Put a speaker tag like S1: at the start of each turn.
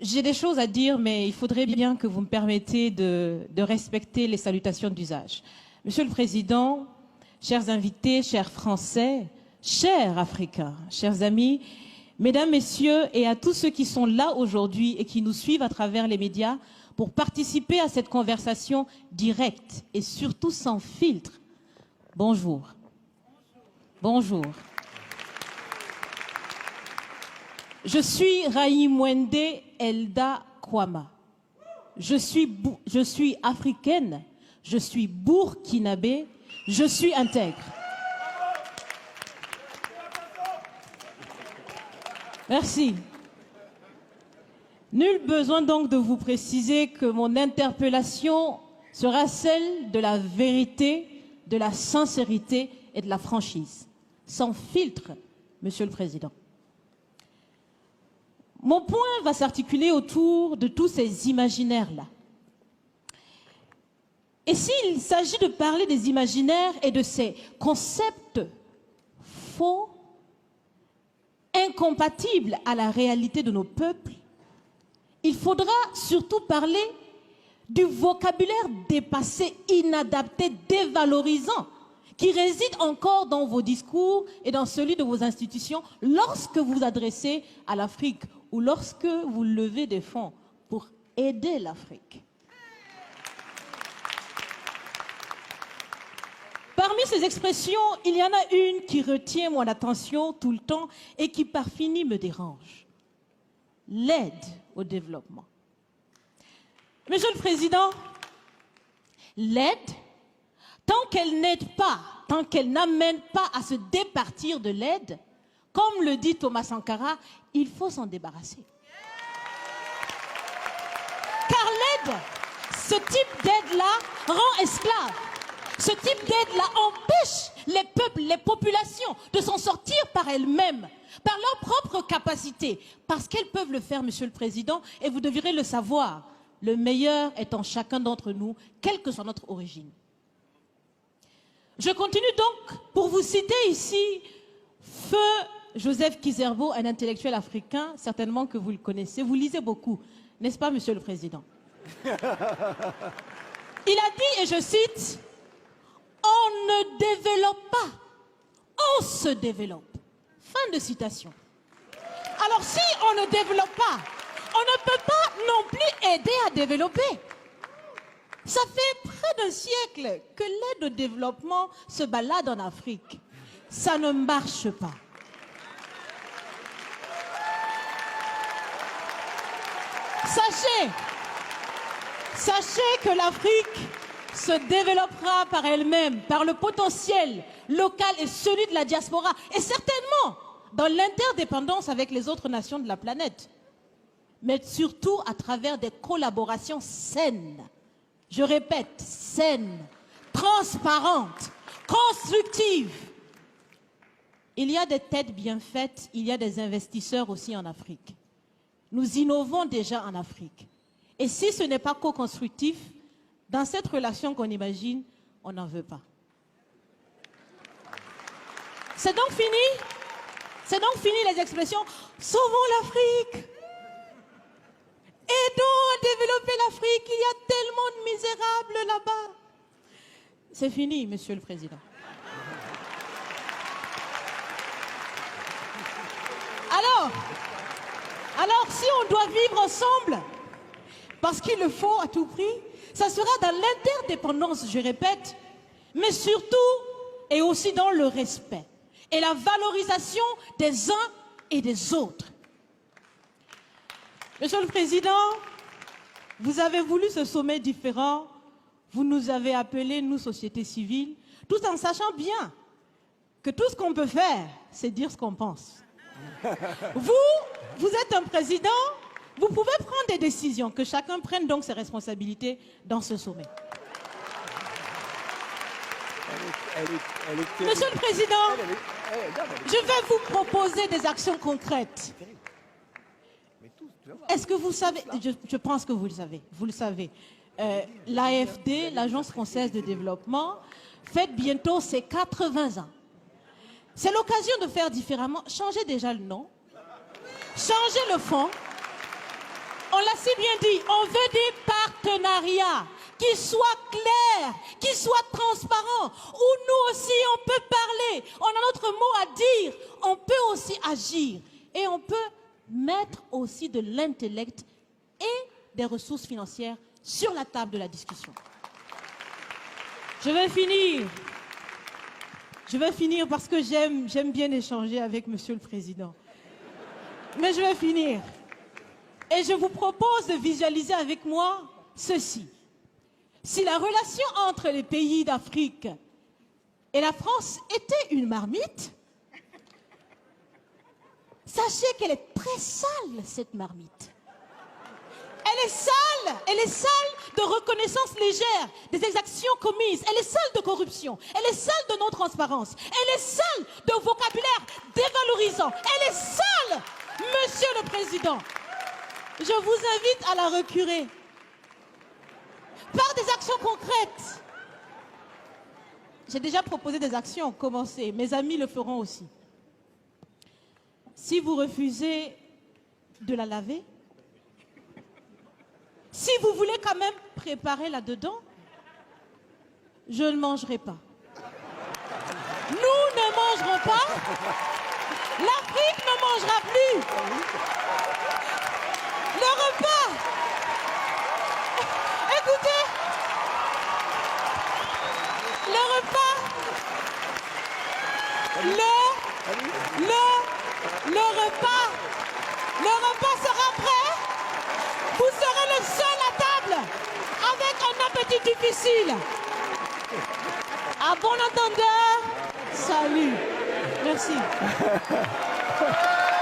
S1: J'ai des choses à dire, mais il faudrait bien que vous me permettiez de respecter les salutations d'usage. Monsieur le Président, chers invités, chers Français, chers Africains, chers amis, Mesdames, Messieurs, et à tous ceux qui sont là aujourd'hui et qui nous suivent à travers les médias pour participer à cette conversation directe et surtout sans filtre. Bonjour. Bonjour. Je suis Raïmwende Elda Kwama. Je suis africaine, je suis burkinabé, je suis intègre. Merci. Nul besoin donc de vous préciser que mon interpellation sera celle de la vérité, de la sincérité et de la franchise. Sans filtre, Monsieur le Président. Mon point va s'articuler autour de tous ces imaginaires-là. Et s'il s'agit de parler des imaginaires et de ces concepts faux, incompatibles à la réalité de nos peuples, il faudra surtout parler du vocabulaire dépassé, inadapté, dévalorisant, qui réside encore dans vos discours et dans celui de vos institutions lorsque vous vous adressez à l'Afrique ou lorsque vous levez des fonds pour aider l'Afrique. Parmi ces expressions, il y en a une qui retient mon attention tout le temps et qui par fini me dérange. L'aide au développement. Monsieur le Président, l'aide, tant qu'elle n'aide pas, tant qu'elle n'amène pas à se départir de l'aide, comme le dit Thomas Sankara, il faut s'en débarrasser. Car l'aide, ce type d'aide-là rend esclave. Ce type d'aide-là empêche les peuples, les populations de s'en sortir par elles-mêmes, par leur propre capacité, parce qu'elles peuvent le faire, Monsieur le Président, et vous devrez le savoir, le meilleur est en chacun d'entre nous, quelle que soit notre origine. Je continue donc pour vous citer ici Feu Joseph Kizerbo, un intellectuel africain, certainement que vous le connaissez, vous lisez beaucoup, n'est-ce pas, Monsieur le Président? Il a dit, et je cite, « On ne développe pas, on se développe. » Fin de citation. Alors si on ne développe pas, on ne peut pas non plus aider à développer. Ça fait près d'un siècle que l'aide au développement se balade en Afrique. Ça ne marche pas. Sachez que l'Afrique se développera par elle-même, par le potentiel local et celui de la diaspora, et certainement dans l'interdépendance avec les autres nations de la planète, mais surtout à travers des collaborations saines. Je répète, saines, transparentes, constructives. Il y a des têtes bien faites, il y a des investisseurs aussi en Afrique. Nous innovons déjà en Afrique. Et si ce n'est pas co-constructif, dans cette relation qu'on imagine, on n'en veut pas. C'est donc fini? C'est donc fini les expressions « Sauvons l'Afrique !» Aidons à développer l'Afrique, il y a tellement de misérables là-bas. C'est fini, Monsieur le Président. Alors, si on doit vivre ensemble, parce qu'il le faut à tout prix, ça sera dans l'interdépendance, je répète, mais surtout et aussi dans le respect et la valorisation des uns et des autres. Monsieur le Président, vous avez voulu ce sommet différent, vous nous avez appelés, nous, société civile, tout en sachant bien que tout ce qu'on peut faire, c'est dire ce qu'on pense. Vous êtes un président, vous pouvez prendre des décisions, que chacun prenne donc ses responsabilités dans ce sommet. Monsieur le Président, je vais vous proposer des actions concrètes. Est-ce que vous savez, je pense que vous le savez, l'AFD, l'Agence française de développement, fête bientôt ses 80 ans. C'est l'occasion de faire différemment. Changez déjà le nom, changez le fond. On l'a si bien dit, on veut des partenariats qui soient clairs, qui soient transparents, où nous aussi on peut parler, on a notre mot à dire, on peut aussi agir et on peut mettre aussi de l'intellect et des ressources financières sur la table de la discussion. Je vais finir parce que j'aime bien échanger avec Monsieur le Président. Mais je vais finir. Et je vous propose de visualiser avec moi ceci. Si la relation entre les pays d'Afrique et la France était une marmite, sachez qu'elle est très sale, cette marmite. Elle est sale de reconnaissance légère des exactions commises, elle est sale de corruption, elle est sale de non-transparence, elle est sale de vocabulaire dévalorisant, elle est sale, Monsieur le Président. Je vous invite à la recurer par des actions concrètes. J'ai déjà proposé des actions, commencez, mes amis le feront aussi. Si vous refusez de la laver, si vous voulez quand même préparer là-dedans, je ne mangerai pas. Nous ne mangerons pas. L'Afrique ne mangera plus. Le repas. Écoutez. Le repas. Le repas sera prêt. Vous serez le seul à table avec un appétit difficile. À bon entendeur, salut. Merci.